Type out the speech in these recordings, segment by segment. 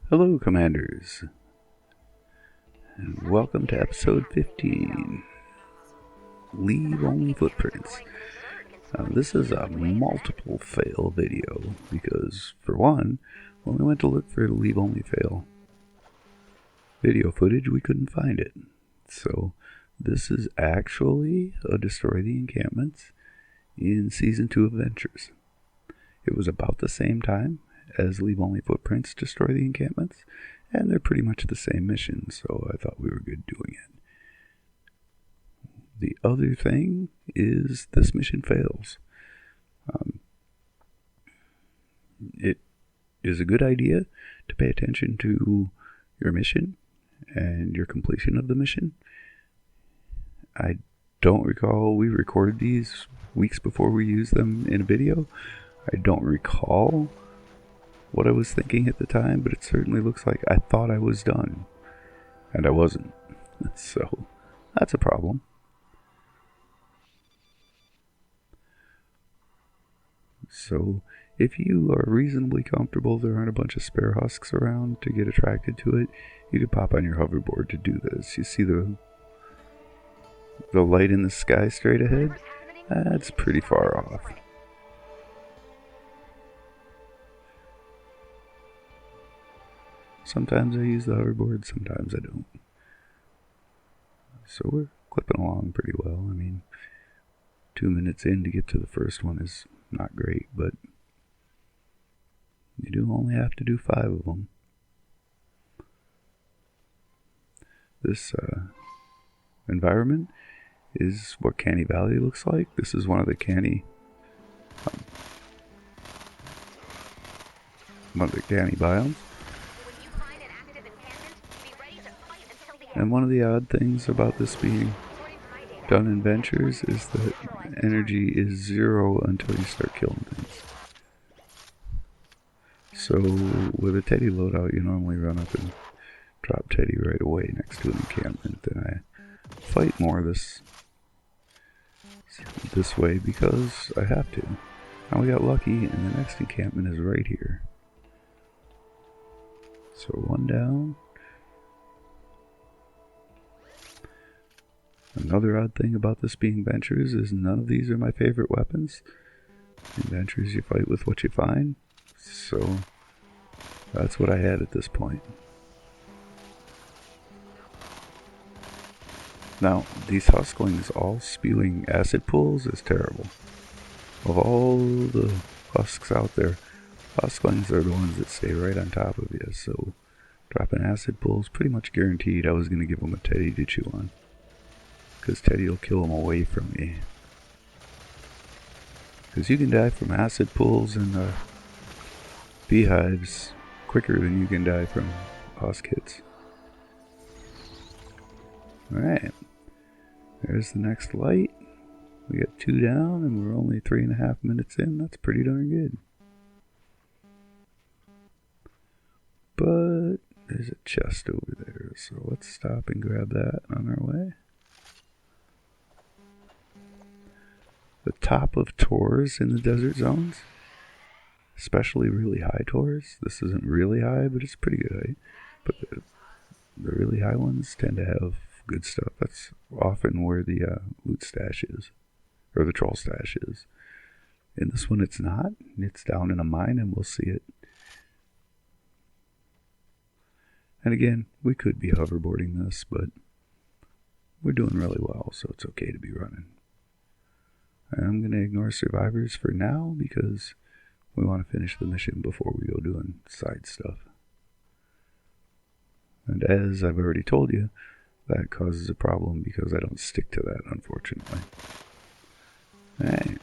Hello, Commanders, and welcome to Episode 15, Leave Only Footprints. This is a multiple fail video, because, for one, when we went to look for the Leave Only fail video footage, we couldn't find it. So, this is actually a Destroy the Encampments in Season 2 of Adventures. It was about the same time as Leave Only Footprints, Destroy the Encampments, and they're pretty much the same mission, so I thought we were good doing it. The other thing is this mission fails. It is a good idea to pay attention to your mission and your completion of the mission. I don't recall we recorded these weeks before we used them in a video. I don't recall what I was thinking at the time, but it certainly looks like I thought I was done, and I wasn't. So, that's a problem. So, if you are reasonably comfortable there aren't a bunch of spare husks around to get attracted to it, you could pop on your hoverboard to do this. You see the light in the sky straight ahead? That's pretty far off. Sometimes I use the hoverboard, sometimes I don't. So we're clipping along pretty well. I mean, 2 minutes in to get to the first one is not great, but you do only have to do 5 of them. This environment is what Canny Valley looks like. This is one of the Canny biomes. And one of the odd things about this being done in Ventures is that energy is 0 until you start killing things. So with a Teddy loadout, you normally run up and drop Teddy right away next to an encampment, and I fight more this way because I have to. Now we got lucky, and the next encampment is right here. So 1 down. Another odd thing about this being Ventures is none of these are my favorite weapons. In Ventures you fight with what you find, so that's what I had at this point. Now, these husklings all spewing acid pools is terrible. Of all the husks out there, husklings are the ones that stay right on top of you, so dropping acid pools pretty much guaranteed I was going to give them a Teddy to chew on. Because Teddy will kill them away from me. Because you can die from acid pools and beehives quicker than you can die from husk hits. Alright. There's the next light. We got 2 down and we're only 3.5 minutes in. That's pretty darn good. But there's a chest over there. So let's stop and grab that on our way. The top of tors in the desert zones, especially really high tors. This isn't really high, but it's pretty good height. But the really high ones tend to have good stuff. That's often where the loot stash is, or the troll stash is. In this one it's not. It's down in a mine and we'll see it. And again, we could be hoverboarding this, but we're doing really well, so it's okay to be running. I'm going to ignore survivors for now because we want to finish the mission before we go doing side stuff. And as I've already told you, that causes a problem because I don't stick to that, unfortunately. Alright,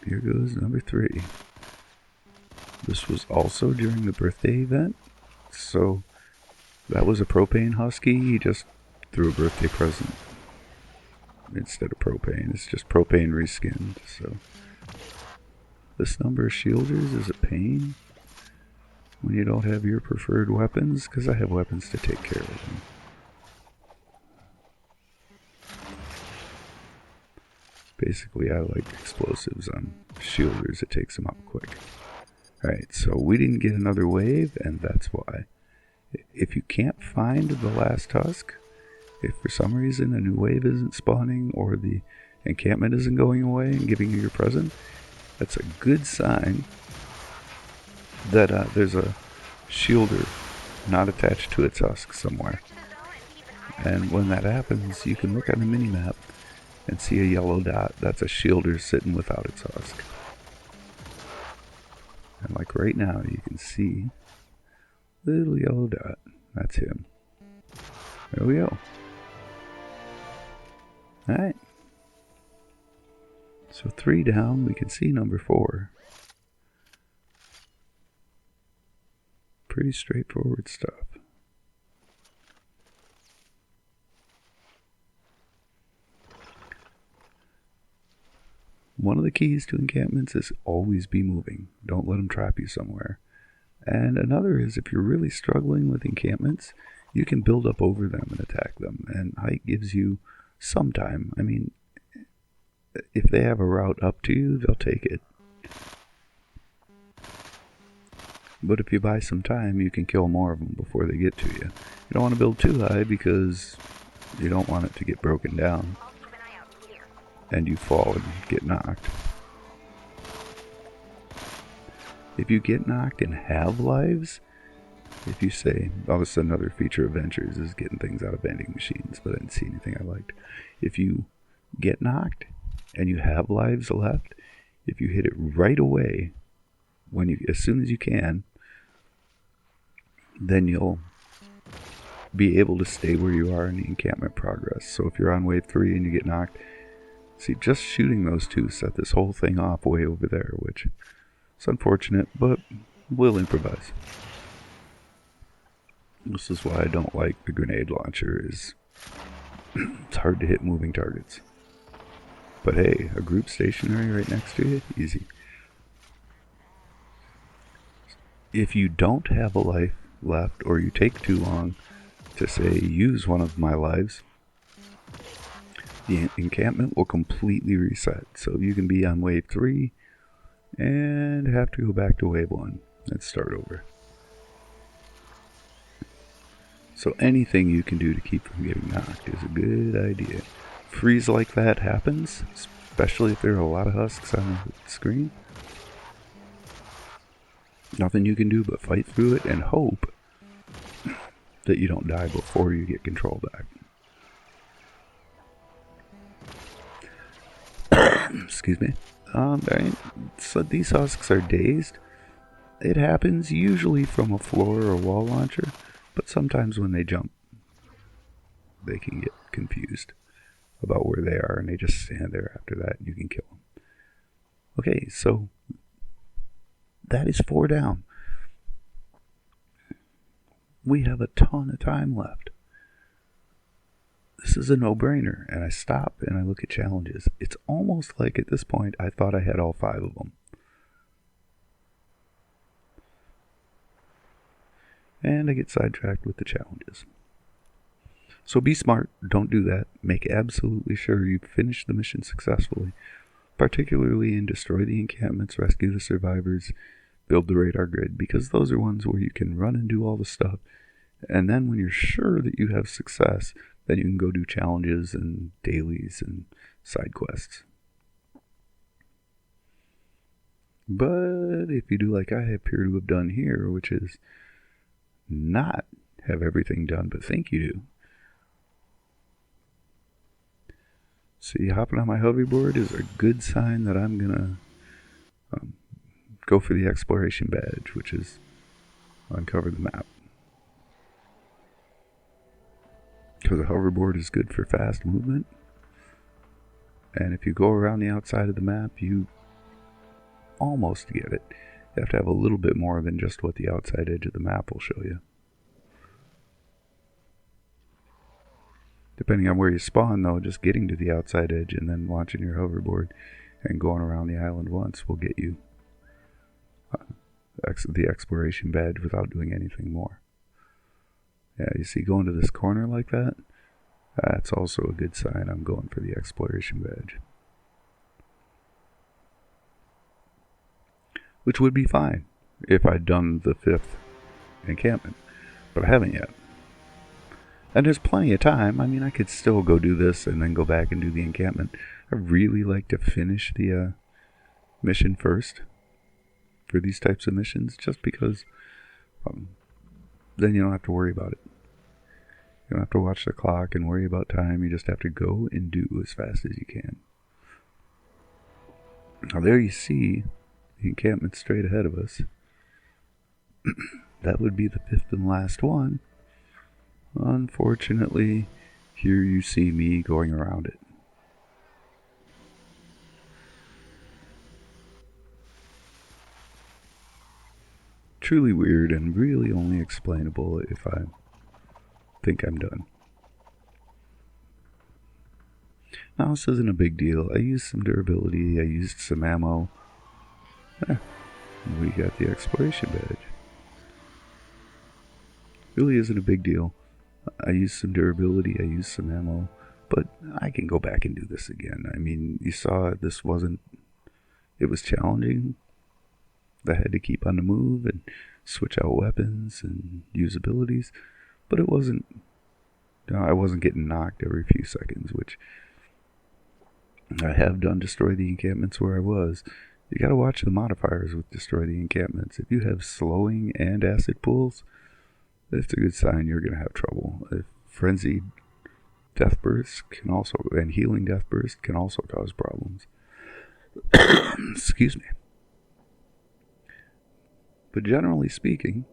here goes number 3. This was also during the birthday event, so that was a propane husky. He just threw a birthday present instead of propane. It's just propane reskinned, so this number of shielders is a pain when you don't have your preferred weapons, because I have weapons to take care of them. Basically, I like explosives on shielders. It takes them out quick. Alright, so we didn't get another wave, and that's why. If you can't find the last husk, if for some reason a new wave isn't spawning or the encampment isn't going away and giving you your present, that's a good sign that there's a shielder not attached to its husk somewhere. And when that happens, you can look on the mini-map and see a yellow dot. That's a shielder sitting without its husk. And like right now, you can see little yellow dot. That's him. There we go. Alright. So 3 down, we can see number 4. Pretty straightforward stuff. One of the keys to encampments is always be moving. Don't let them trap you somewhere. And another is if you're really struggling with encampments, you can build up over them and attack them. And height gives you some time. I mean, if they have a route up to you, they'll take it. But if you buy some time, you can kill more of them before they get to you. You don't want to build too high because you don't want it to get broken down and you fall and get knocked. If you get knocked and have lives, if you say, oh, this is another feature of Ventures, is getting things out of vending machines, but I didn't see anything I liked. If you get knocked and you have lives left, if you hit it right away, as soon as you can, then you'll be able to stay where you are in the encampment progress. So if you're on wave 3 and you get knocked, see, just shooting those 2 set this whole thing off way over there, which is unfortunate, but we'll improvise. This is why I don't like the grenade launcher, is it's hard to hit moving targets. But hey, a group stationary right next to you, easy. If you don't have a life left, or you take too long to, say, use one of my lives, the encampment will completely reset. So you can be on wave 3 and have to go back to wave 1 and start over. So anything you can do to keep from getting knocked is a good idea. Freeze like that happens, especially if there are a lot of husks on the screen. Nothing you can do but fight through it and hope that you don't die before you get control back. Excuse me. So these husks are dazed. It happens usually from a floor or wall launcher, but sometimes when they jump, they can get confused about where they are, and they just stand there after that, and you can kill them. Okay, so that is 4 down. We have a ton of time left. This is a no-brainer, and I stop and I look at challenges. It's almost like at this point I thought I had all 5 of them. And I get sidetracked with the challenges. So be smart, don't do that. Make absolutely sure you finish the mission successfully, particularly in destroy the encampments, rescue the survivors, build the radar grid, because those are ones where you can run and do all the stuff, and then when you're sure that you have success, then you can go do challenges and dailies and side quests. But if you do like I appear to have done here, which is not have everything done but think you do. See, hopping on my hoverboard is a good sign that I'm gonna go for the exploration badge, which is uncover the map. Because a hoverboard is good for fast movement, and if you go around the outside of the map, you almost get it. You have to have a little bit more than just what the outside edge of the map will show you. Depending on where you spawn, though, just getting to the outside edge and then launching your hoverboard and going around the island once will get you the exploration badge without doing anything more. Yeah, you see, going to this corner like that, that's also a good sign I'm going for the exploration badge. Which would be fine if I'd done the 5th encampment. but I haven't yet. And there's plenty of time. I mean, I could still go do this and then go back and do the encampment. I really like to finish the mission first for these types of missions, just because then you don't have to worry about it. You don't have to watch the clock and worry about time. You just have to go and do as fast as you can. Now there you see the encampment straight ahead of us. That would be the fifth and last one. Unfortunately, here you see me going around it. Truly weird and really only explainable if I think I'm done. Now this isn't a big deal. I used some durability, I used some ammo. We got the exploration badge. Really isn't a big deal. I used some durability, I used some ammo, but I can go back and do this again. I mean, you saw it was challenging. I had to keep on the move and switch out weapons and use abilities, but I wasn't getting knocked every few seconds, which I have done destroy the encampments where I was. You gotta watch the modifiers with destroy the encampments. If you have slowing and acid pools, it's a good sign you're going to have trouble. Frenzied death bursts and healing death bursts can also cause problems. Excuse me. But generally speaking,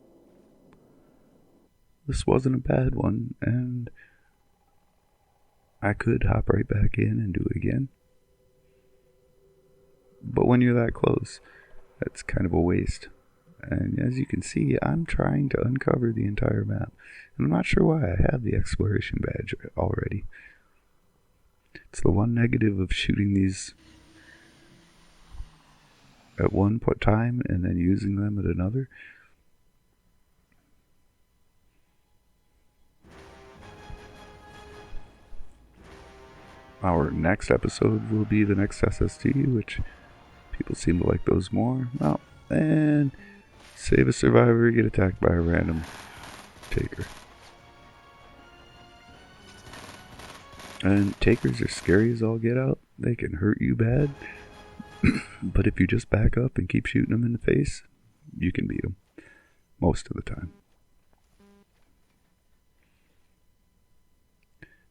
this wasn't a bad one, and I could hop right back in and do it again. But when you're that close, that's kind of a waste. And as you can see, I'm trying to uncover the entire map. And I'm not sure why I have the exploration badge already. It's the one negative of shooting these at one time and then using them at another. Our next episode will be the next SST, which people seem to like those more. Well, and save a survivor, get attacked by a random taker. And takers are scary as all get out. They can hurt you bad. But if you just back up and keep shooting them in the face, you can beat them. Most of the time.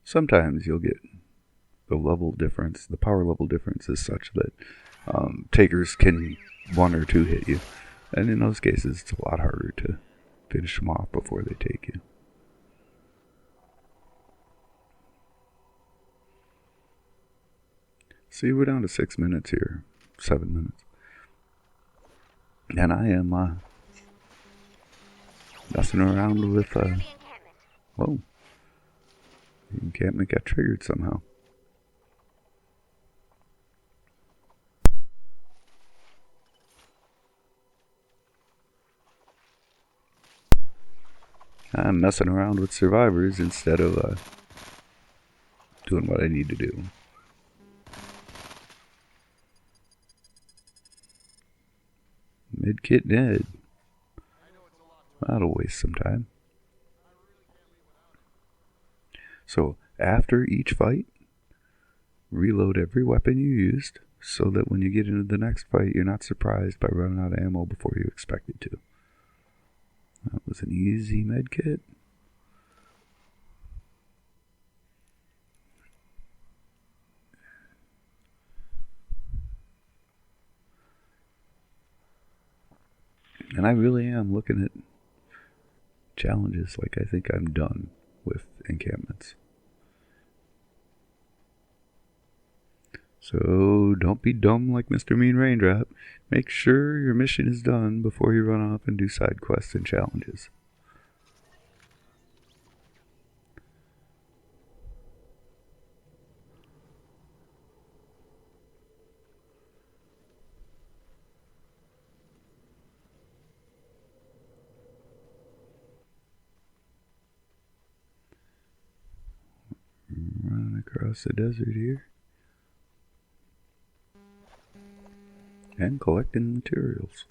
Sometimes you'll get the level difference. The power level difference is such that takers can 1 or 2 hit you. And in those cases, it's a lot harder to finish them off before they take you. See, we're down to 6 minutes here. 7 minutes. And I am messing around with... Whoa. The encampment got triggered somehow. I'm messing around with survivors instead of doing what I need to do. Medkit dead. That'll waste some time. So after each fight, reload every weapon you used so that when you get into the next fight, you're not surprised by running out of ammo before you expected to. That was an easy med kit. And I really am looking at challenges like I think I'm done with encampments. So don't be dumb like Mr. Mean Raindrop. Make sure your mission is done before you run off and do side quests and challenges. Running across the desert here. And collecting materials.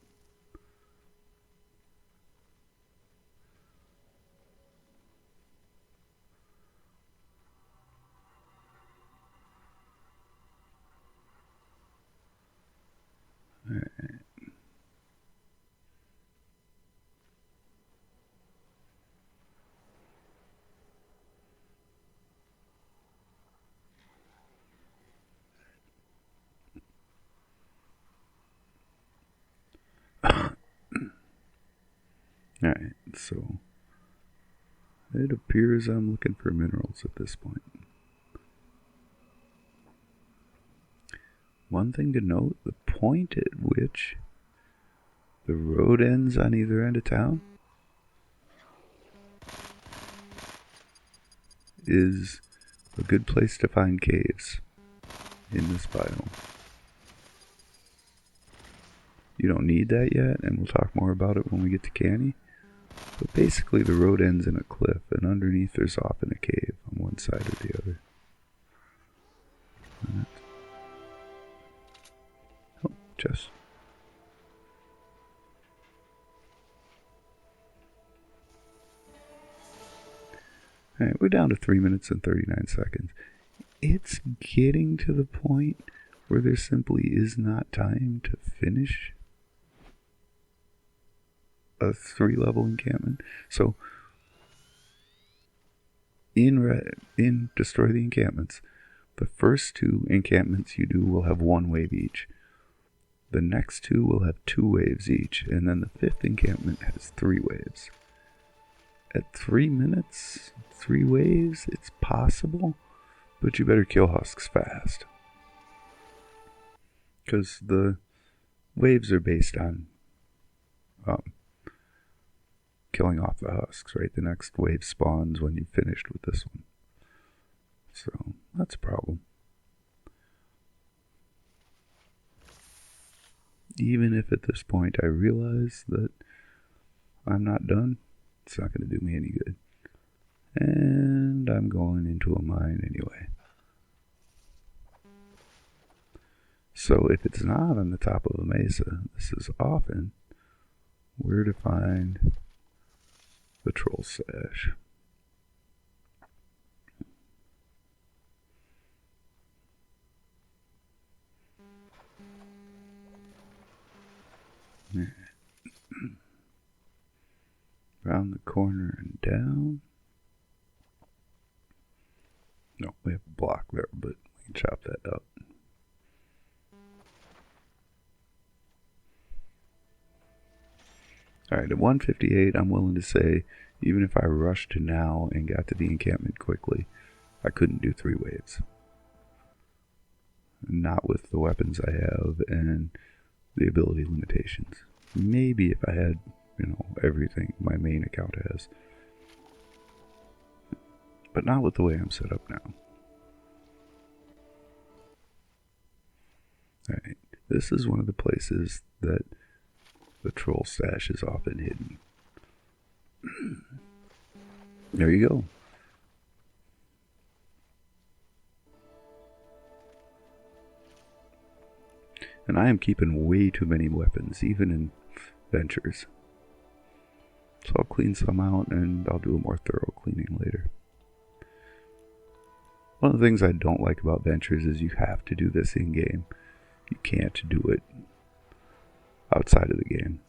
Alright, so it appears I'm looking for minerals at this point. One thing to note, the point at which the road ends on either end of town is a good place to find caves in this biome. You don't need that yet, and we'll talk more about it when we get to Canny. But basically the road ends in a cliff, and underneath there's often a cave on one side or the other. Oh, chest. Alright, we're down to 3 minutes and 39 seconds. It's getting to the point where there simply is not time to finish a 3-level encampment. So, in Destroy the Encampments, the first 2 encampments you do will have 1 wave each. The next 2 will have 2 waves each, and then the 5th encampment has 3 waves. At 3 minutes, 3 waves, it's possible, but you better kill husks fast. Because the waves are based on killing off the husks, right? The next wave spawns when you've finished with this one. So, that's a problem. Even if at this point I realize that I'm not done, it's not going to do me any good. And I'm going into a mine anyway. So if it's not on the top of a mesa, this is often where to find the troll stash. Around the corner and down. No, we have a block there, but we can chop that up. Alright, at 158, I'm willing to say, even if I rushed now and got to the encampment quickly, I couldn't do 3 waves. Not with the weapons I have and the ability limitations. Maybe if I had, everything my main account has. But not with the way I'm set up now. Alright, this is one of the places that the troll stash is often hidden. There you go. And I am keeping way too many weapons, even in ventures. So I'll clean some out and I'll do a more thorough cleaning later. One of the things I don't like about ventures is you have to do this in-game. You can't do it outside of the game.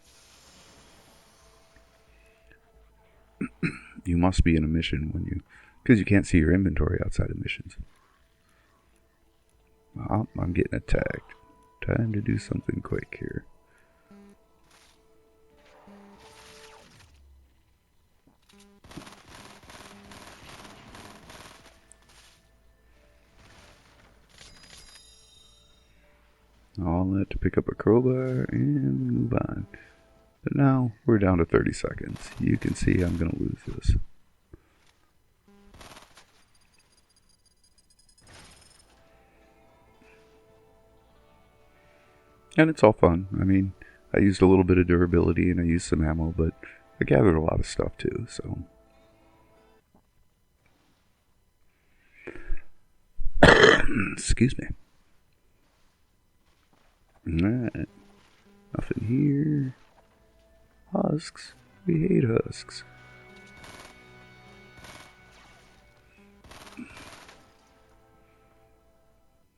You must be in a mission because you can't see your inventory outside of missions. Oh, I'm getting attacked. Time to do something quick here. All that to pick up a crowbar and move on. But now we're down to 30 seconds. You can see I'm going to lose this. And it's all fun. I mean, I used a little bit of durability and I used some ammo, but I gathered a lot of stuff too, so. Excuse me. Alright. Nothing here. Husks. We hate husks.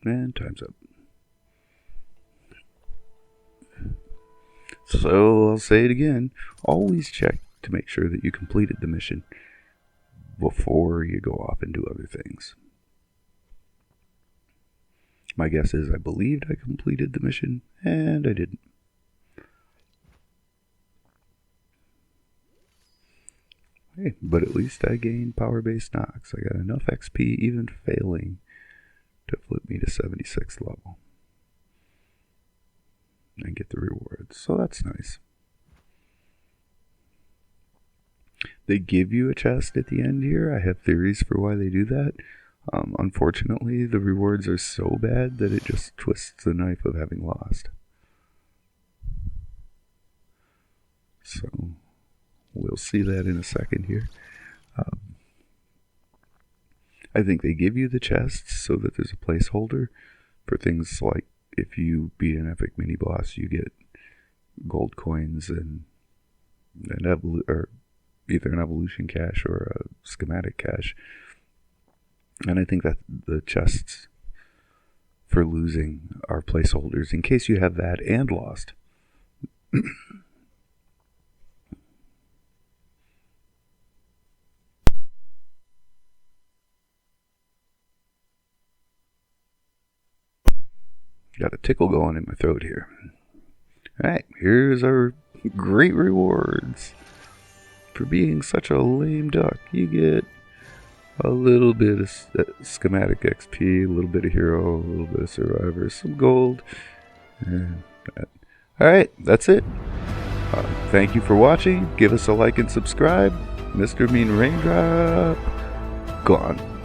And time's up. So I'll say it again. Always check to make sure that you completed the mission before you go off and do other things. My guess is I believed I completed the mission, and I didn't. Hey, but at least I gained power-based knocks. I got enough XP, even failing, to flip me to 76th level. And get the rewards. So that's nice. They give you a chest at the end here. I have theories for why they do that. Unfortunately, the rewards are so bad that it just twists the knife of having lost. So, we'll see that in a second here. I think they give you the chests so that there's a placeholder for things like if you beat an epic mini boss, you get gold coins and or either an evolution cache or a schematic cache. And I think that the chests for losing are placeholders in case you have that and lost. Got a tickle going in my throat here. Alright, here's our great rewards. For being such a lame duck, you get a little bit of schematic XP, a little bit of hero, a little bit of survivor, some gold. Alright, that's it. Thank you for watching. Give us a like and subscribe. Mr. Mean Raindrop, gone.